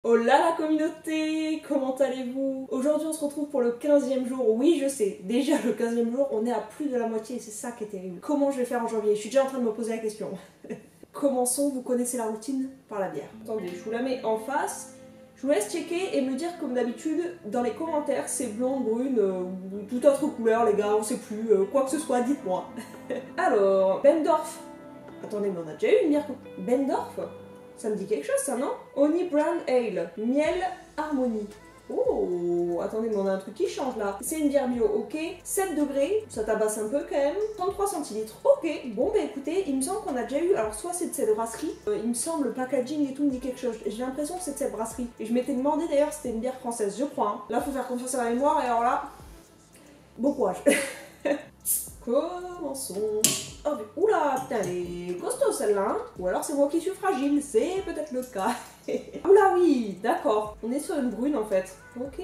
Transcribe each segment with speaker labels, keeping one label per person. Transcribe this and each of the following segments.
Speaker 1: Hola la communauté, comment allez-vous? Aujourd'hui on se retrouve pour le 15e jour, oui je sais, déjà le 15e jour, on est à plus de la moitié et c'est ça qui est terrible. Comment je vais faire en janvier? Je suis déjà en train de me poser la question. Commençons, vous connaissez la routine par la bière. Attendez, je vous la mets en face, je vous laisse checker et me dire comme d'habitude dans les commentaires c'est blonde, brune, ou toute autre couleur les gars, on sait plus, quoi que ce soit, dites-moi. Alors, Bendorf. Attendez, mais on a déjà eu une bière. Bendorf? Ça me dit quelque chose ça, non? Honey Brown Ale, miel harmonie. Oh, attendez, mais on a un truc qui change là. C'est une bière bio, ok. 7 degrés, ça tabasse un peu quand même. 33 centilitres, ok. Bon, bah écoutez, il me semble qu'on a déjà eu. Alors, soit c'est de cette brasserie, il me semble le packaging et tout me dit quelque chose. J'ai l'impression que c'est de cette brasserie. Et je m'étais demandé d'ailleurs si c'était une bière française, je crois. Hein. Là, faut faire confiance à la mémoire et alors là, bon courage. Commençons. Oh, mais oula, putain, elle est costaud celle-là, hein. Ou alors c'est moi qui suis fragile, c'est peut-être le cas. Oula, oui, d'accord. On est sur une brune en fait. Ok.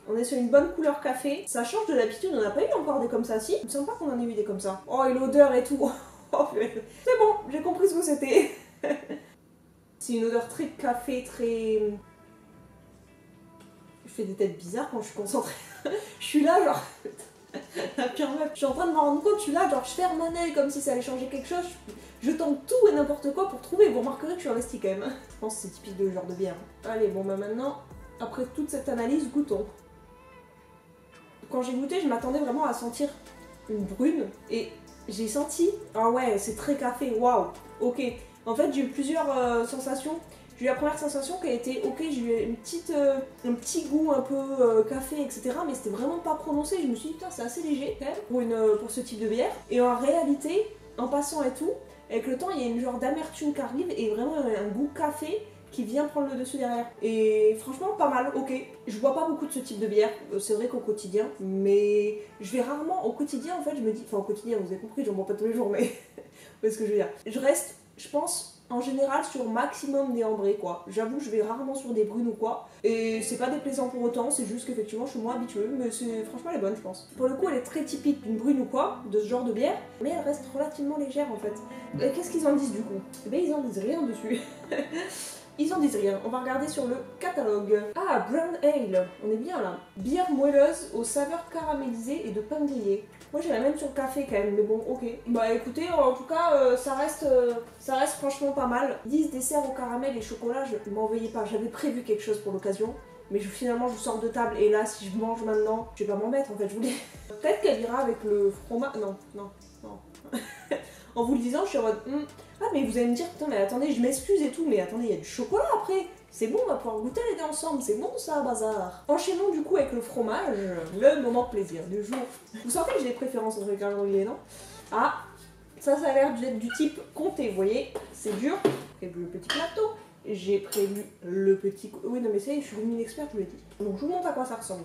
Speaker 1: On est sur une bonne couleur café. Ça change de l'habitude, on n'a pas eu encore des comme ça, si. Il me semble pas qu'on en ait eu des comme ça. Oh, et l'odeur et tout. Oh, c'est bon, j'ai compris ce que c'était. C'est une odeur très café, très... Je fais des têtes bizarres quand je suis concentrée. Je suis là, genre... La pire meuf. Je suis en train de me rendre compte, je suis là, genre je ferme un œil comme si ça allait changer quelque chose. Je tente tout et n'importe quoi pour trouver. Vous remarquerez que je suis investie quand même. Je pense que c'est typique de ce genre de bière. Allez, bon bah maintenant, après toute cette analyse, goûtons. Quand j'ai goûté, je m'attendais vraiment à sentir une brune. Et j'ai senti... Ah ouais, c'est très café, waouh. Ok. En fait, j'ai eu plusieurs sensations. J'ai eu la première sensation qui a été ok, j'ai eu un petit goût un peu café, etc. Mais c'était vraiment pas prononcé. Je me suis dit, putain, c'est assez léger quand même pour ce type de bière. Et en réalité, en passant et tout, avec le temps, il y a une genre d'amertume qui arrive et vraiment un goût café qui vient prendre le dessus derrière. Et franchement, pas mal, ok. Je bois pas beaucoup de ce type de bière, c'est vrai qu'au quotidien, mais je vais rarement, au quotidien en fait, je me dis, enfin au quotidien, vous avez compris, j'en bois pas tous les jours, mais vous voyez ce que je veux dire. Je reste, je pense, en général sur maximum des ambrés quoi. J'avoue je vais rarement sur des brunes ou quoi. Et c'est pas déplaisant pour autant, c'est juste qu'effectivement je suis moins habituée, mais franchement elle est bonne je pense. Pour le coup elle est très typique d'une brune ou quoi, de ce genre de bière, mais elle reste relativement légère en fait. Et qu'est-ce qu'ils en disent du coup? Eh ben ils en disent rien dessus. Ils en disent rien, on va regarder sur le catalogue. Ah, Brown Ale, on est bien là. Bière moelleuse aux saveurs caramélisées et de pain grillé. Moi j'ai la même sur le café quand même, mais bon, ok. Bah écoutez, en tout cas, ça reste franchement pas mal. 10 desserts au caramel et chocolat, je m'en veuillez pas, j'avais prévu quelque chose pour l'occasion. Mais finalement je sors de table et là si je mange maintenant, je vais pas m'en mettre en fait, je vous dis. Peut-être qu'elle ira avec le fromage... Non. En vous le disant, je suis en mode... Ah mais vous allez me dire, putain mais attendez, je m'excuse et tout, mais attendez, il y a du chocolat après. C'est bon, on va pouvoir goûter les deux ensemble, c'est bon ça, bazar. Enchaînons du coup avec le fromage, le moment de plaisir du jour. Vous sentez que j'ai des préférences entre les calendriers, non? Ah, ça a l'air d'être du type comté, vous voyez, c'est dur. J'ai prévu le petit plateau, j'ai prévu le petit... Oui non mais ça y est, je suis devenue une experte, je vous l'ai dit. Donc je vous montre à quoi ça ressemble.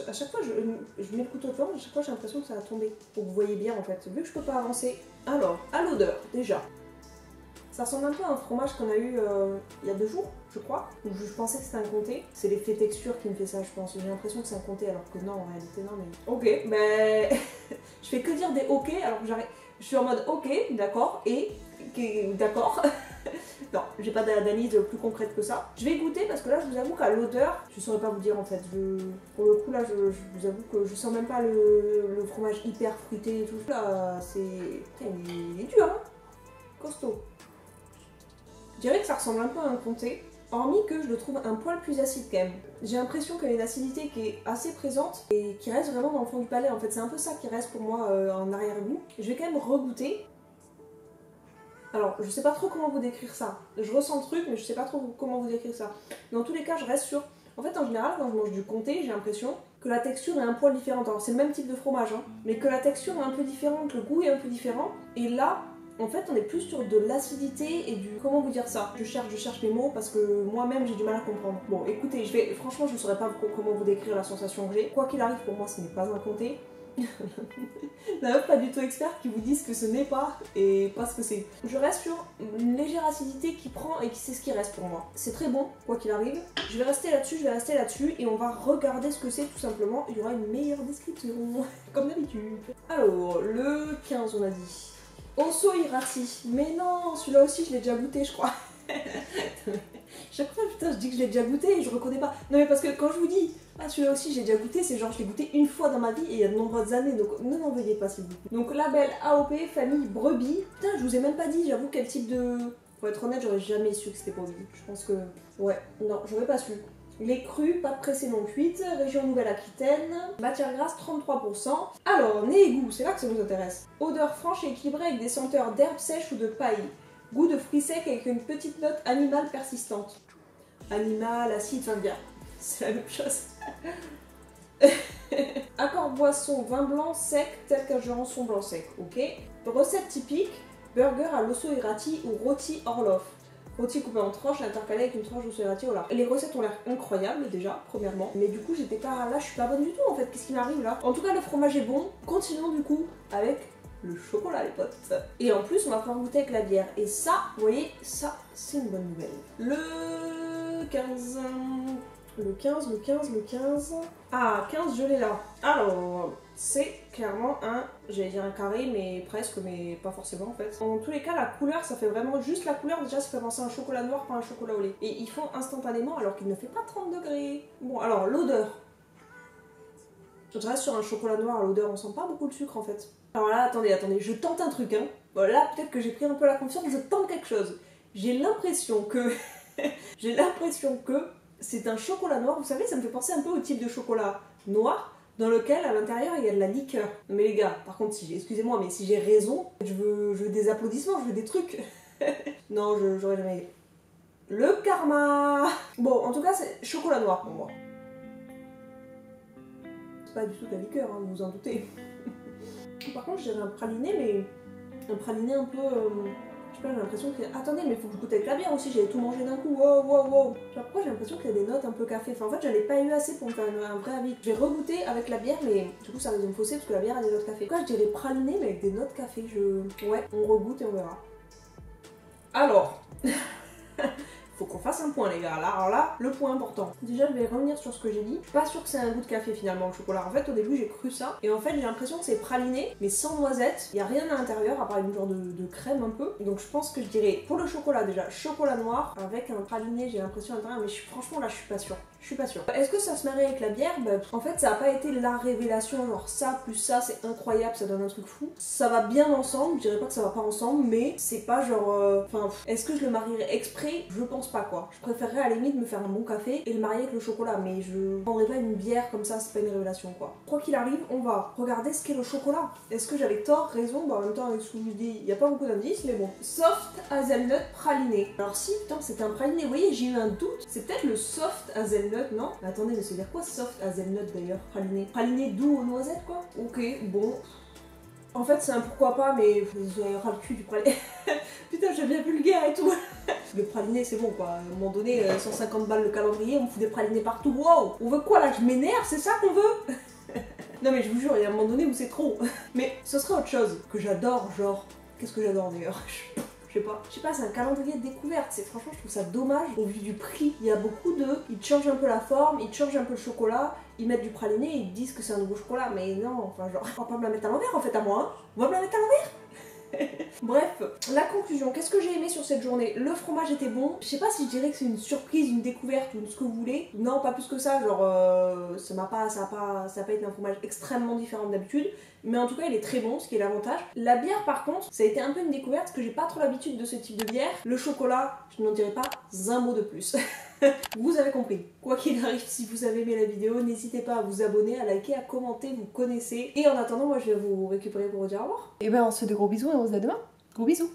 Speaker 1: À chaque fois, je mets le couteau devant, à chaque fois j'ai l'impression que ça va tomber. Pour que vous voyez bien en fait, vu que je peux pas avancer. Alors, à l'odeur, déjà. Ça ressemble un peu à un fromage qu'on a eu il y a 2 jours, je crois. Où je pensais que c'était un comté. C'est l'effet texture qui me fait ça, je pense. J'ai l'impression que c'est un comté alors que non, en réalité non, mais... Ok, ben... je fais que dire des ok alors que j'arrête. Je suis en mode ok, d'accord, et... D'accord. Non, j'ai pas d'analyse plus concrète que ça. Je vais goûter parce que là, je vous avoue qu'à l'odeur, je saurais pas vous dire en fait. Pour le coup, là, je vous avoue que je sens même pas le fromage hyper fruité et tout. Là, c'est... Il est dur, hein. Costaud. Je dirais que ça ressemble un peu à un comté, hormis que je le trouve un poil plus acide quand même. J'ai l'impression qu'il y a une acidité qui est assez présente et qui reste vraiment dans le fond du palais. En fait, c'est un peu ça qui reste pour moi en arrière-goût. Je vais quand même regoûter. Alors, je sais pas trop comment vous décrire ça. Je ressens le truc, mais je sais pas trop comment vous décrire ça. Dans tous les cas, je reste sur... En fait, en général, quand je mange du comté, j'ai l'impression que la texture est un poil différente. Alors, c'est le même type de fromage, hein, mais que la texture est un peu différente, le goût est un peu différent. Et là, en fait, on est plus sur de l'acidité et du... Comment vous dire ça? Je cherche mes mots parce que moi-même, j'ai du mal à comprendre. Bon, écoutez, franchement, je ne saurais pas comment vous décrire la sensation que j'ai. Quoi qu'il arrive, pour moi, ce n'est pas un comté. La meuf pas du tout experte qui vous disent que ce n'est pas et pas ce que c'est. Je reste sur une légère acidité qui prend et qui c'est ce qui reste pour moi. C'est très bon, quoi qu'il arrive. Je vais rester là-dessus et on va regarder ce que c'est tout simplement. Il y aura une meilleure description, comme d'habitude. Alors, le 15 on a dit. Osso Hirati. Mais non, celui-là aussi je l'ai déjà goûté je crois. Chaque fois, putain, je dis que je l'ai déjà goûté et je reconnais pas. Non, mais parce que quand je vous dis, ah, celui-là aussi, j'ai déjà goûté, c'est genre, je l'ai goûté une fois dans ma vie et il y a de nombreuses années, donc ne m'en veuillez pas, s'il vous plaît. Donc, label AOP, famille brebis. Putain, je vous ai même pas dit, j'avoue, quel type de. Pour être honnête, j'aurais jamais su que c'était brebis. Je pense que. Ouais, non, j'aurais pas su. Les crus, pas pressées non cuites, région Nouvelle-Aquitaine, matière grasse 33%. Alors, nez et goût, c'est là que ça nous intéresse. Odeur franche et équilibrée avec des senteurs d'herbes sèches ou de paille. Goût de fruits secs avec une petite note animale persistante. Animal, acide, enfin bien, c'est la même chose. Accord boisson, vin blanc sec tel qu'un jurançon blanc sec, ok. Recette typique, burger à l'osso irati ou rôti Orloff. Rôti coupé en tranches et intercalé avec une tranche d'osso irati au lard. Les recettes ont l'air incroyables déjà, premièrement. Mais du coup, j'étais pas là, je suis pas bonne du tout en fait. Qu'est-ce qui m'arrive là? En tout cas, le fromage est bon. Continuons du coup avec le chocolat, les potes. Et en plus, on va pouvoir goûter avec la bière. Et ça, vous voyez, ça, c'est une bonne nouvelle. Le 15... Le 15. Ah, 15, je l'ai là. Alors, c'est clairement un, j'allais dire un carré, mais presque, mais pas forcément en fait. En tous les cas, la couleur, ça fait vraiment juste la couleur. Déjà, ça fait penser à un chocolat noir, pas un chocolat au lait. Et ils font instantanément alors qu'il ne fait pas 30 degrés. Bon, alors, l'odeur. Je reste sur un chocolat noir à l'odeur, on sent pas beaucoup de sucre en fait. Alors là, attendez, je tente un truc, hein. Bon, là, peut-être que j'ai pris un peu la confiance, je tente quelque chose. J'ai l'impression que... c'est un chocolat noir, vous savez, ça me fait penser un peu au type de chocolat noir dans lequel à l'intérieur il y a de la liqueur. Mais les gars, par contre, excusez-moi, mais si j'ai raison, je veux des applaudissements, je veux des trucs. Non, j'aurais jamais. Le karma. Bon, en tout cas, c'est chocolat noir pour moi. C'est pas du tout de la liqueur, hein, vous vous en doutez. Par contre, je dirais un praliné, mais un praliné un peu... j'ai l'impression que... Attendez, mais faut que je goûte avec la bière aussi, j'avais tout mangé d'un coup, wow. Pourquoi j'ai l'impression qu'il y a des notes un peu café? Enfin, en fait, j'en ai pas eu assez pour me faire un vrai avis. Je vais regoûter avec la bière, mais du coup, ça risque de me fausser parce que la bière a des notes café. Pourquoi je dirais praliné, mais avec des notes café? Ouais, on regoute et on verra. Alors... Faut qu'on fasse un point les gars, alors là, le point important. Déjà je vais revenir sur ce que j'ai dit. Je suis pas sûre que c'est un goût de café finalement le chocolat. En fait au début j'ai cru ça. Et en fait j'ai l'impression que c'est praliné, mais sans noisette. Il n'y a rien à l'intérieur à part une genre de crème un peu. Et donc je pense que je dirais pour le chocolat déjà, chocolat noir avec un praliné j'ai l'impression à l'intérieur. Mais franchement là je suis pas sûre. Est-ce que ça se marie avec la bière? Bah, en fait ça a pas été la révélation, genre ça plus ça c'est incroyable, ça donne un truc fou. Ça va bien ensemble, je dirais pas que ça va pas ensemble, mais c'est pas genre... Enfin, est-ce que je le marierais exprès? Je pense pas quoi. Je préférerais à la limite me faire un bon café et le marier avec le chocolat, mais je prendrais pas une bière comme ça, c'est pas une révélation quoi. Quoi qu'il arrive, on va regarder ce qu'est le chocolat. Est-ce que j'avais tort, raison? Bah en même temps avec ce que je vous dis, il y a pas beaucoup d'indices, mais bon. Soft hazelnut praliné. Alors si, putain c'était un praliné, vous voyez j'ai eu un doute, c'est peut-être le soft hazelnut. Non? Mais attendez, mais ça veut dire quoi soft hazelnut d'ailleurs? Praliné. Praliné doux aux noisettes quoi? Ok, bon. En fait c'est un pourquoi pas, mais vous avez ras le cul du praliné. Putain, je deviens vulgaire et tout. Le praliné c'est bon quoi. À un moment donné, 150 balles le calendrier, on me fout des pralinés partout. Wow! On veut quoi là? Je m'énerve, c'est ça qu'on veut? Non mais je vous jure, il y a un moment donné où c'est trop. Mais ce serait autre chose que j'adore, genre... Qu'est-ce que j'adore d'ailleurs? Je sais pas, c'est un calendrier de découverte. Franchement, je trouve ça dommage au vu du prix. Il y a beaucoup de... Ils te changent un peu la forme, ils te changent un peu le chocolat, ils mettent du praliné et ils te disent que c'est un nouveau chocolat. Mais non, enfin genre, on va pas me la mettre à l'envers en fait à moi, hein. On va me la mettre à l'envers. Bref, la conclusion, qu'est-ce que j'ai aimé sur cette journée? Le fromage était bon. Je sais pas si je dirais que c'est une surprise, une découverte ou ce que vous voulez. Non, pas plus que ça, genre ça a pas été un fromage extrêmement différent d'habitude. Mais en tout cas, il est très bon, ce qui est l'avantage. La bière, par contre, ça a été un peu une découverte parce que j'ai pas trop l'habitude de ce type de bière. Le chocolat, je n'en dirai pas un mot de plus. Vous avez compris. Quoi qu'il arrive, si vous avez aimé la vidéo, n'hésitez pas à vous abonner, à liker, à commenter, vous connaissez. Et en attendant, moi je vais vous récupérer pour vous dire au revoir.
Speaker 2: Et ben on se fait de gros bisous et on se dit à demain. Gros bisous.